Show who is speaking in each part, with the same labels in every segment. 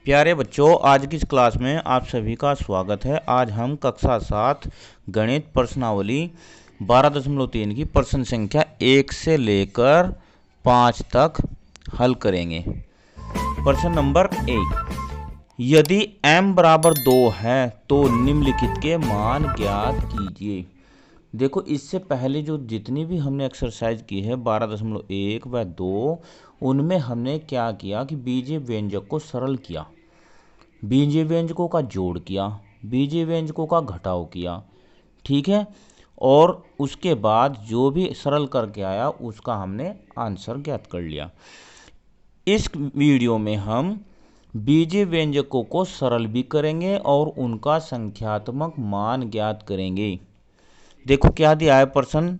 Speaker 1: प्यारे बच्चों, आज की इस क्लास में आप सभी का स्वागत है। आज हम कक्षा 7 गणित प्रश्नावली 12.3 की प्रश्न संख्या 1 से लेकर 5 तक हल करेंगे। प्रश्न नंबर 1, यदि m बराबर 2 है तो निम्नलिखित के मान ज्ञात कीजिए। देखो, इससे पहले जो जितनी भी हमने एक्सरसाइज की है 12.1 व 2, उनमें हमने क्या किया कि बीजीय व्यंजक को सरल किया, बीजीय व्यंजकों का जोड़ किया, बीजीय व्यंजकों का घटाव किया। ठीक है, और उसके बाद जो भी सरल करके आया उसका हमने आंसर ज्ञात कर लिया। इस वीडियो में हम बीजीय व्यंजकों को सरल भी करेंगे और उनका संख्यात्मक मान ज्ञात करेंगे। देखो क्या दिया है प्रश्न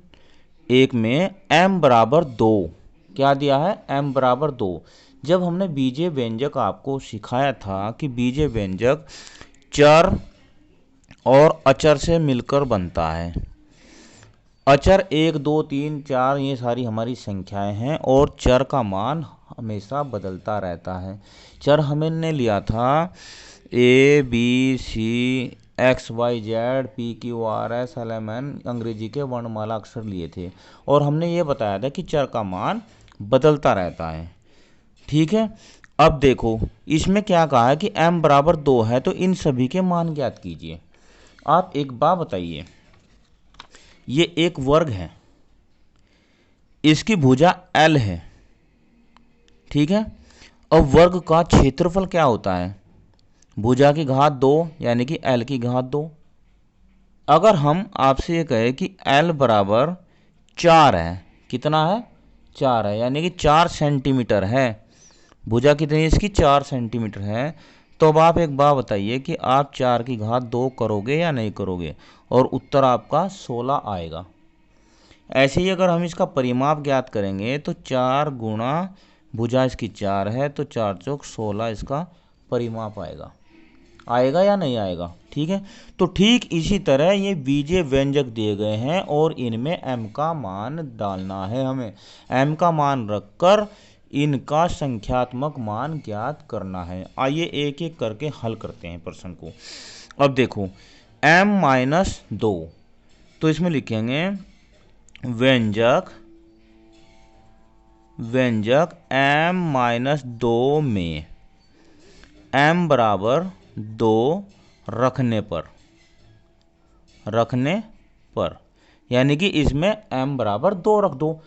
Speaker 1: 1 में, m बराबर 2। क्या दिया है? m बराबर 2। जब हमने बीजीय व्यंजक आपको सिखाया था कि बीजीय व्यंजक चर और अचर से मिलकर बनता है। अचर 1, 2, 3, 4 ये सारी हमारी संख्याएं हैं और चर का मान हमेशा बदलता रहता है। चर हमने लिया था A, B, C, X, Y, Z, P, Q, R, S, L, M, N अंग्रेजी के वर्णमाला अक्षर लिए थे और हमने ये बताया था कि चर का मान बदलता रहता है। ठीक है, अब देखो इसमें क्या कहा है कि m बराबर 2 है तो इन सभी के मान ज्ञात कीजिए। आप एक बात बताइए, ये एक वर्ग है, इसकी भुजा L है। ठीक है, अब वर्ग का क्षेत्रफल क्या होता है? भुजा की घात 2 यानी कि L की घात 2। अगर हम आपसे ये कहें कि L बराबर 4 है, कितना है? 4 है, यानी कि 4 सेंटीमीटर है। भुजा कितनी इसकी? 4 सेंटीमीटर है। तो अब आप एक बात बताइए कि आप 4 की घात 2 करोगे या नहीं करोगे, और उत्तर आपका 16 आएगा। ऐसे ही अगर हम इसका परिमाप ज्ञात करेंगे तो 4 गुणा भुजा इसकी 4 है तो 4 चौक 16 इसका परिमाप आएगा। आएगा या नहीं आएगा? ठीक है, तो ठीक इसी तरह ये बीजीय व्यंजक दिए गए हैं और इनमें m का मान डालना है हमें। m का मान रखकर इनका संख्यात्मक मान ज्ञात करना है। आइए एक एक करके हल करते हैं प्रश्न को। अब देखो m-2, तो इसमें लिखेंगे व्यंजक m-2 में m बराबर 2 रखने पर यानी कि इसमें m बराबर 2 रख दो।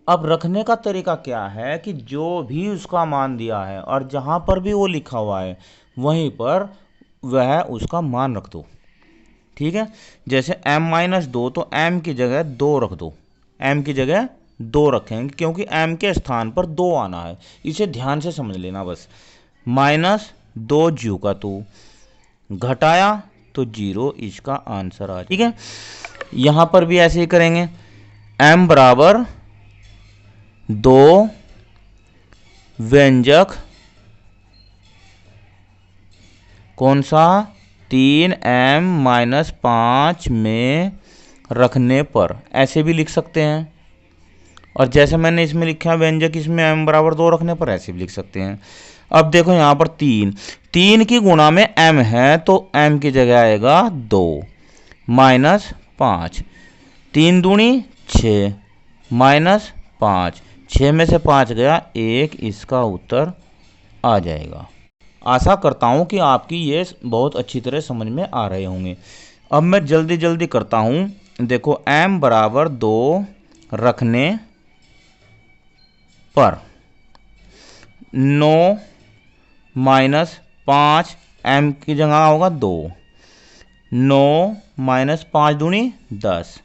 Speaker 1: अब रखने का तरीका क्या है कि जो भी उसका मान दिया है और जहाँ पर भी वो लिखा हुआ है वहीं पर वह उसका मान रख दो। ठीक है, जैसे m-2 तो m की जगह 2 रख दो। m की जगह 2 रखेंगे क्योंकि m के स्थान पर 2 आना है। इसे ध्यान से समझ लेना बस। -2 जीव का 2 घटाया तो 0 इसका आंसर आ। ठीक है, यहां पर भी ऐसे ही करेंगे। m बराबर 2 व्यंजक कौन सा? 3m-5 में रखने पर, ऐसे भी लिख सकते हैं। और जैसे मैंने इसमें लिखा व्यंजक इसमें m बराबर 2 रखने पर, ऐसे भी लिख सकते हैं। अब देखो यहाँ पर 3 की गुणा में m है तो m की जगह आएगा 2 -5। 3 दूनी 6 -5, 6 में से 5 गया 1, इसका उत्तर आ जाएगा। आशा करता हूँ कि आपकी ये बहुत अच्छी तरह समझ में आ रहे होंगे। अब मैं जल्दी करता हूँ। देखो m बराबर 2 रखने पर 9 -5 m की जगह होगा 2। 9 -5 दूनी 10,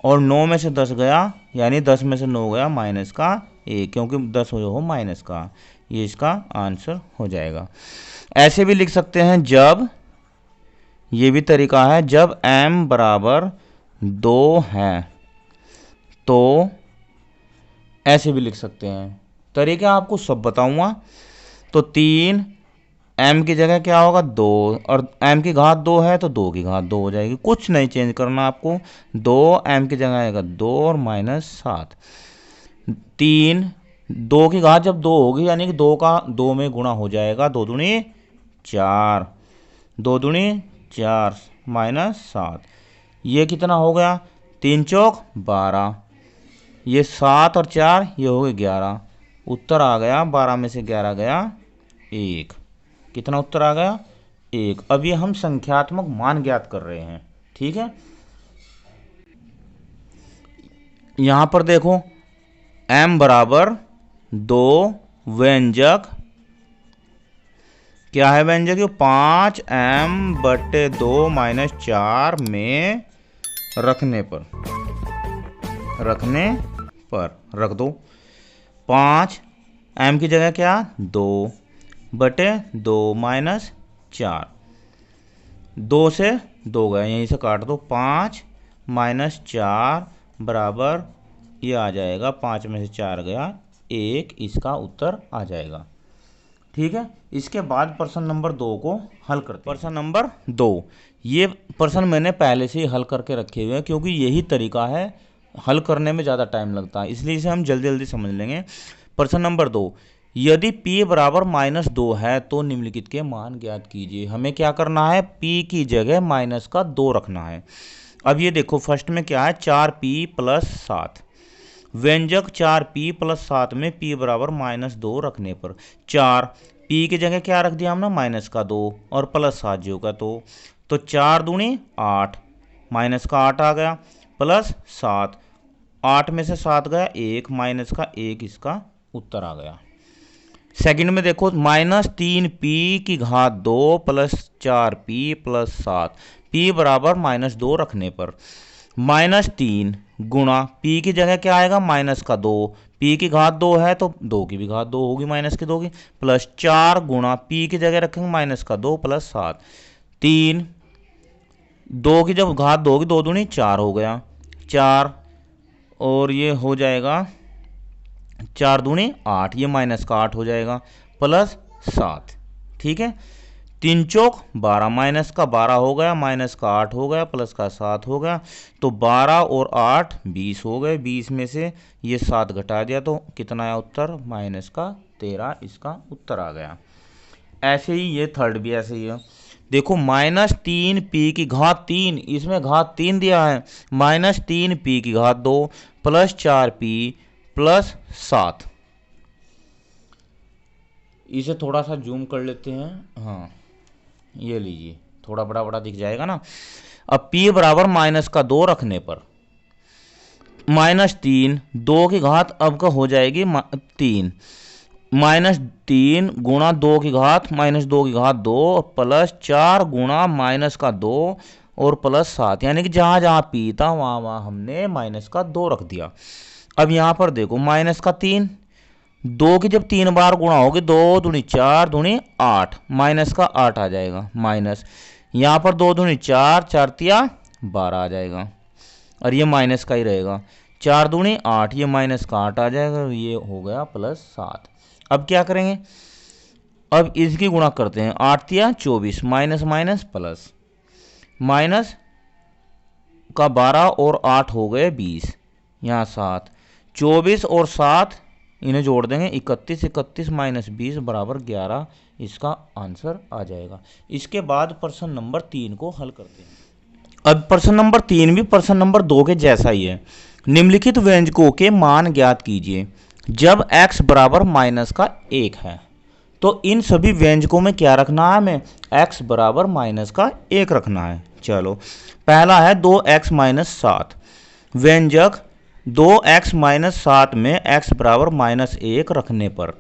Speaker 1: और 9 में से 10 गया यानी 10 में से 9 गया माइनस का 1, क्योंकि 10 हो माइनस का, ये इसका आंसर हो जाएगा। ऐसे भी लिख सकते हैं जब, ये भी तरीका है, जब m बराबर 2 है तो ऐसे भी लिख सकते हैं। तरीका आपको सब बताऊंगा। तो 3 m की जगह क्या होगा 2, और m की घात 2 है तो 2 की घात 2 हो जाएगी। कुछ नहीं चेंज करना आपको। 2 m की जगह आएगा 2 और -7। 3 2 की घात जब 2 होगी यानी कि 2 का 2 में गुणा हो जाएगा, 2 दूनी 4, 2 दूनी 4 माइनस 7, ये कितना हो गया 3 चौक 12, ये 7 और 4 ये हो गए 11, उत्तर आ गया 12 में से 11 गया 1। कितना उत्तर आ गया 1। अब ये हम संख्यात्मक मान ज्ञात कर रहे हैं, ठीक है। यहां पर देखो m बराबर 2 व्यंजक क्या है व्यंजक 5m/2 माइनस 4 में रखने पर रख दो 5 m की जगह क्या 2/2 माइनस 4, 2 से 2 गए यहीं से काट दो 5 माइनस 4 बराबर ये आ जाएगा 5 में से 4 गया 1, इसका उत्तर आ जाएगा, ठीक है। इसके बाद प्रश्न नंबर 2 को हल करते हैं। प्रश्न नंबर 2, ये प्रश्न मैंने पहले से ही हल करके रखे हुए हैं क्योंकि यही तरीका है, हल करने में ज़्यादा टाइम लगता है, इसलिए इसे हम जल्दी जल्दी समझ लेंगे। प्रश्न नंबर 2, यदि p बराबर -2 है तो निम्नलिखित के मान ज्ञात कीजिए। हमें क्या करना है p की जगह माइनस का 2 रखना है। अब ये देखो फर्स्ट में क्या है 4p + 7, व्यंजक 4p + 7 में p बराबर -2 रखने पर 4 p की जगह क्या रख दिया हमने माइनस का 2 और +7 जो का तो 4 दूनी 8 माइनस का 8 आ गया प्लस 7, 8 में से 7 गया 1 माइनस का 1, इसका उत्तर आ गया। सेकंड में देखो -3p की घात 2 + 4p + 7 p बराबर -2 रखने पर -3 गुणा p की जगह क्या आएगा माइनस का 2, p की घात 2 है तो 2 की भी घात 2 होगी माइनस की 2 की, प्लस 4 गुणा p की जगह रखेंगे माइनस का 2 + 7, 3 2 की जब घात 2 होगी 2 दूनी 4 हो गया 4 और ये हो जाएगा 4 दूनी 8, ये माइनस का 8 हो जाएगा प्लस 7, ठीक है। 3 चौक 12 माइनस का 12 हो गया, माइनस का 8 हो गया, प्लस का 7 हो गया, तो 12 और 8 20 हो गए, 20 में से ये 7 घटा दिया तो कितना आया उत्तर माइनस का 13, इसका उत्तर आ गया। ऐसे ही ये थर्ड भी ऐसे ही है, देखो -3p की घात 3, इसमें घात 3 दिया है, -3p की घात 2 प्लस 4p प्लस 7, इसे थोड़ा सा जूम कर लेते हैं, हाँ ये लीजिए थोड़ा बड़ा बड़ा दिख जाएगा ना। अब p बराबर माइनस का 2 रखने पर -3 2 की घात अब का हो जाएगी 3, -3 गुणा 2 की घात -2 की घात 2 प्लस 4 गुणा माइनस का 2 और प्लस 7, यानी कि जहाँ जहाँ p था वहाँ वहाँ हमने माइनस का 2 रख दिया। अब यहाँ पर देखो माइनस का 3, 2 की जब 3 बार गुणा होगी 2 दूनी 4 दूनी 8, माइनस का 8 आ जाएगा माइनस, यहाँ पर 2 दूनी 4 4 तिया 12 आ जाएगा और ये माइनस का ही रहेगा, 4 दूनी 8, ये माइनस का 8 आ जाएगा, ये हो गया प्लस 7। अब क्या करेंगे, अब इसकी गुणा करते हैं, 8 तिया 24 माइनस माइनस प्लस, माइनस का 12 और 8 हो गए 20, यहाँ 7, 24 और 7 इन्हें जोड़ देंगे 31, 31 माइनस 20 बराबर 11, इसका आंसर आ जाएगा। इसके बाद प्रश्न नंबर 3 को हल करते हैं। अब प्रश्न नंबर 3 भी प्रश्न नंबर 2 के जैसा ही है। निम्नलिखित व्यंजकों के मान ज्ञात कीजिए। जब x बराबर माइनस का 1 है तो इन सभी व्यंजकों में क्या रखना है हमें, x बराबर माइनस का 1 रखना है। चलो पहला है 2x माइनस 7, व्यंजक 2x माइनस 7 में x बराबर -1 रखने पर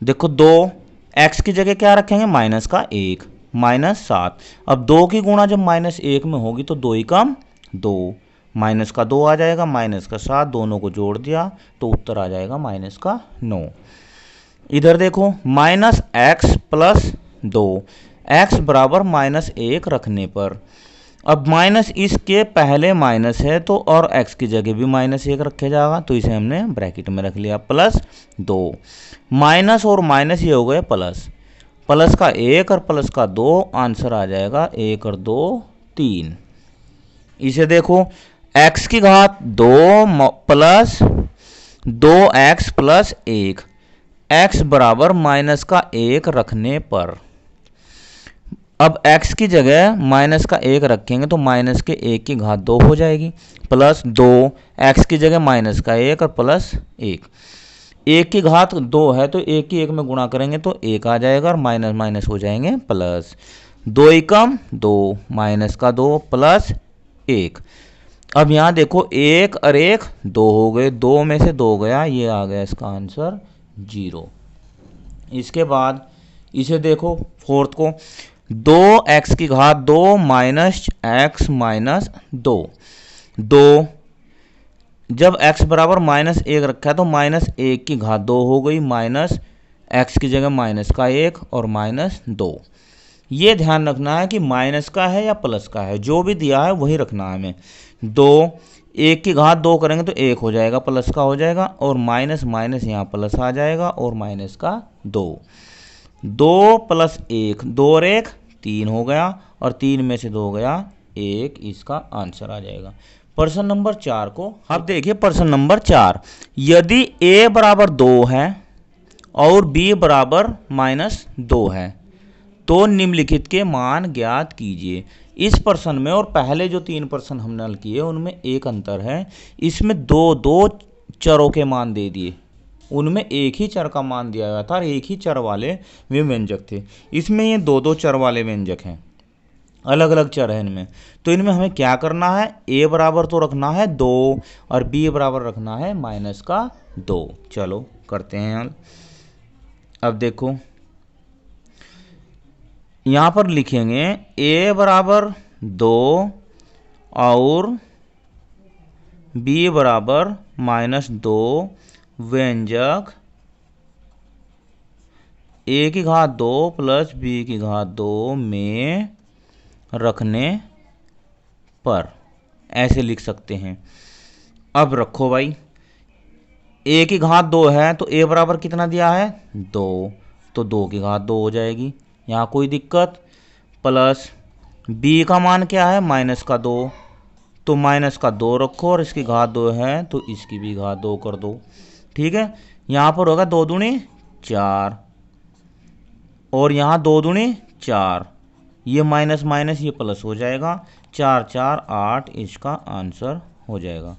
Speaker 1: देखो 2x की जगह क्या रखेंगे माइनस का 1 -7, अब 2 की गुणा जब -1 में होगी तो 2 ही कम 2, माइनस का 2 आ जाएगा, माइनस का 7, दोनों को जोड़ दिया तो उत्तर आ जाएगा माइनस का 9। इधर देखो -x + 2, x बराबर -1 रखने पर अब माइनस इसके पहले माइनस है तो और x की जगह भी -1 रखे जाएगा, तो इसे हमने ब्रैकेट में रख लिया प्लस 2, माइनस और माइनस ये हो गए प्लस, प्लस का 1 और प्लस का 2, आंसर आ जाएगा 1 और 2 3। इसे देखो x की घात 2 प्लस 2x प्लस 1, x बराबर -1 रखने पर अब x की जगह माइनस का 1 रखेंगे तो माइनस के 1 की घात 2 हो जाएगी, प्लस 2, x की जगह माइनस का 1 और प्लस 1। 1 की घात 2 है तो 1 की 1 में गुणा करेंगे तो 1 आ जाएगा और माइनस माइनस हो जाएंगे प्लस। 2 एकम 2, माइनस का 2 प्लस 1। अब यहाँ देखो 1 और 1 2 हो गए, 2 में से 2 गया, ये आ गया इसका आंसर 0। इसके बाद इसे देखो फोर्थ को, 2x की घात 2 माइनस एक्स माइनस 2। 2 जब x बराबर माइनस 1 रखा है तो माइनस 1 की घात 2 हो गई, माइनस x की जगह माइनस का 1 और माइनस 2। ये ध्यान रखना है कि माइनस का है या प्लस का है, जो भी दिया है वही रखना है हमें। 2, 1 की घात 2 करेंगे तो 1 हो जाएगा, प्लस का हो जाएगा, और माइनस माइनस यहाँ प्लस आ जाएगा और माइनस का 2। 2 प्लस 1, 2 और 1 3 हो गया, और 3 में से 2 गया 1, इसका आंसर आ जाएगा। प्रश्न नंबर 4 को अब देखिए। प्रश्न नंबर 4, यदि a बराबर 2 है और b बराबर माइनस 2 है तो निम्नलिखित के मान ज्ञात कीजिए। इस प्रश्न में और पहले जो 3 प्रश्न हमने हल किए उनमें एक अंतर है, इसमें दो दो चरों के मान दे दिए, उनमें एक ही चर का मान दिया गया था और एक ही चर वाले वे व्यंजक थे। इसमें ये दो दो चर वाले व्यंजक हैं, अलग अलग चर है इनमें। तो इनमें हमें क्या करना है, a बराबर तो रखना है 2 और b बराबर रखना है माइनस का 2। चलो करते हैं हल। अब देखो यहाँ पर लिखेंगे a बराबर 2 और b बराबर माइनस 2 व्यंजक a की घात 2 प्लस b की घात 2 में रखने पर, ऐसे लिख सकते हैं। अब रखो भाई, a की घात 2 है तो a बराबर कितना दिया है 2, तो 2 की घात 2 हो जाएगी, यहाँ कोई दिक्कत। प्लस b का मान क्या है माइनस का 2, तो माइनस का 2 रखो और इसकी घात 2 है तो इसकी भी घात 2 कर दो। ठीक है, यहाँ पर होगा 2 दूनी 4 और यहाँ 2 दूनी 4, ये माइनस माइनस ये प्लस हो जाएगा, 4 4 8, इसका आंसर हो जाएगा।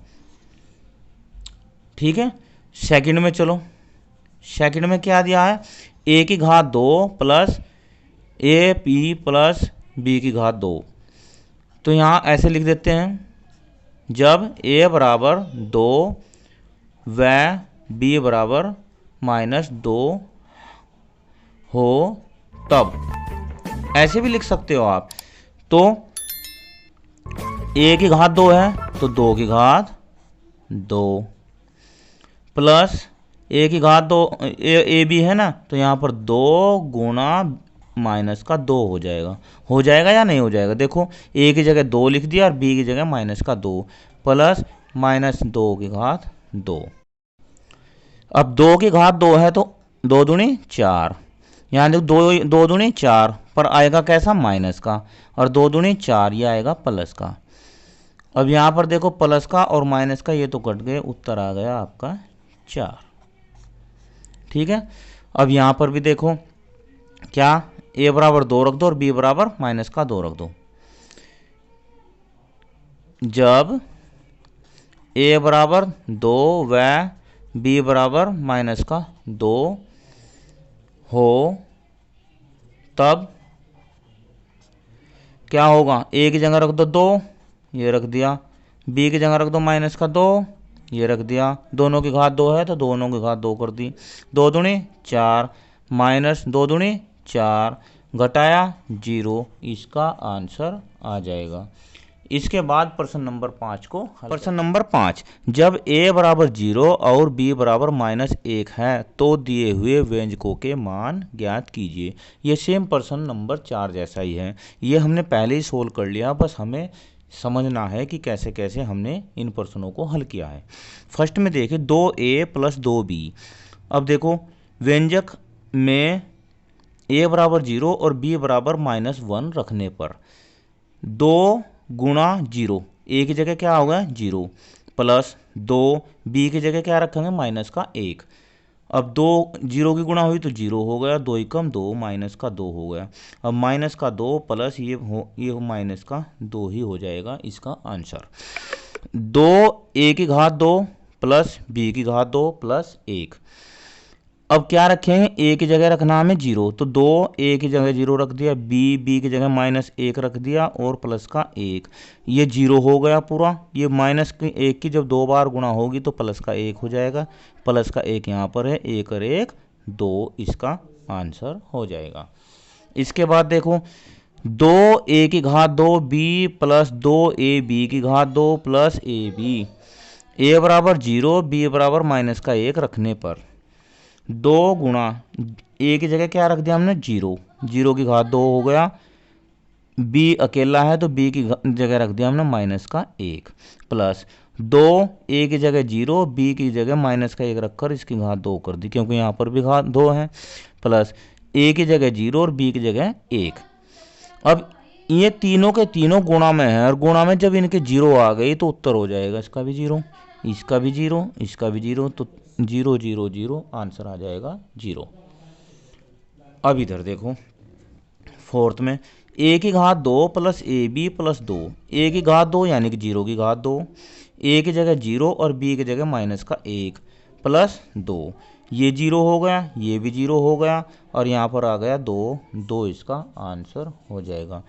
Speaker 1: ठीक है, सेकंड में चलो। सेकंड में क्या दिया है, a की घात 2 plus A P plus B की घात 2। तो यहाँ ऐसे लिख देते हैं, जब a बराबर 2 व b बराबर माइनस 2 हो तब, ऐसे भी लिख सकते हो आप। तो a की घात 2 है तो 2 की घात 2 प्लस a की घात 2, ए बी है ना, तो यहाँ पर 2 गुणा माइनस का 2 हो जाएगा या नहीं हो जाएगा। देखो a की जगह 2 लिख दिया और b की जगह माइनस का 2 प्लस माइनस 2 की घात 2। अब 2 की घात 2 है तो 2 दूनी 4, यहाँ देखो 2 दूनी 4 पर आएगा कैसा माइनस का, और 2 दूनी 4 ये आएगा प्लस का। अब यहाँ पर देखो प्लस का और माइनस का ये तो कट गए, उत्तर आ गया आपका 4। ठीक है, अब यहाँ पर भी देखो क्या, a बराबर 2 रख दो और b बराबर माइनस का 2 रख दो। जब a बराबर 2 व b बराबर माइनस का 2 हो तब क्या होगा, a की जगह रख दो 2, ये रख दिया, b की जगह रख दो माइनस का 2, ये रख दिया, दोनों की घात 2 है तो दोनों की घात 2 कर दी, 2 दूनी 4 माइनस 2 दूनी 4 घटाया 0, इसका आंसर आ जाएगा। इसके बाद प्रश्न नंबर 5 को प्रश्न नंबर 5, जब a बराबर 0 और b बराबर माइनस 1 है तो दिए हुए व्यंजकों के मान ज्ञात कीजिए। ये सेम प्रश्न नंबर 4 जैसा ही है, ये हमने पहले ही सोल्व कर लिया, बस हमें समझना है कि कैसे कैसे हमने इन प्रश्नों को हल किया है। फर्स्ट में देखिए 2a प्लस 2b। अब देखो व्यंजक में a बराबर 0 और b बराबर माइनस 1 रखने पर 2 गुणा 0, a की जगह क्या होगा 0 प्लस 2, b की जगह क्या रखेंगे माइनस का 1, अब दो जीरो की गुणा हुई तो जीरो हो गया, दो एकम दो, माइनस का दो हो गया। अब माइनस का दो प्लस ये माइनस का दो ही हो जाएगा इसका आंसर। दो ए की घात दो प्लस बी की घात दो प्लस एक। अब क्या रखेंगे, ए की जगह रखना हमें जीरो, तो दो ए की जगह जीरो रख दिया, बी की जगह माइनस एक रख दिया और प्लस का एक। ये जीरो हो गया पूरा। ये माइनस की एक की जब दो बार गुणा होगी तो प्लस का एक हो जाएगा। प्लस का एक यहाँ पर है, एक और एक दो, इसका आंसर हो जाएगा। इसके बाद देखो, दो ए की घात दो बी प्लस दो ए बी की घात दो प्लस ए बी। ए बराबर जीरो, बी बराबर माइनस का एक रखने पर दो गुणा ए की जगह क्या रख दिया हमने जीरो, जीरो की घात दो हो गया। बी अकेला है तो बी की जगह रख दिया हमने माइनस का एक प्लस दो ए की जगह जीरो, बी की जगह माइनस का एक रखकर इसकी घात दो कर दी क्योंकि यहाँ पर भी घात दो है, प्लस ए की जगह जीरो और बी की जगह एक। अब ये तीनों के तीनों गुणा में है और गुणा में जब इनके जीरो आ गई तो उत्तर हो जाएगा इसका भी जीरो, इसका भी जीरो, इसका भी जीरो, तो जीरो जीरो जीरो आंसर आ जाएगा जीरो। अब इधर देखो फोर्थ में, ए की घात दो प्लस ए बी प्लस दो। ए की घात दो यानी कि जीरो की घात दो, ए की जगह जीरो और बी की जगह माइनस का एक प्लस दो। ये जीरो हो गया, ये भी जीरो हो गया और यहाँ पर आ गया दो, दो इसका आंसर हो जाएगा।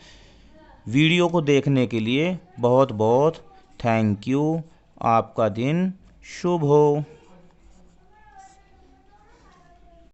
Speaker 1: वीडियो को देखने के लिए बहुत बहुत थैंक यू। आपका दिन शुभ हो।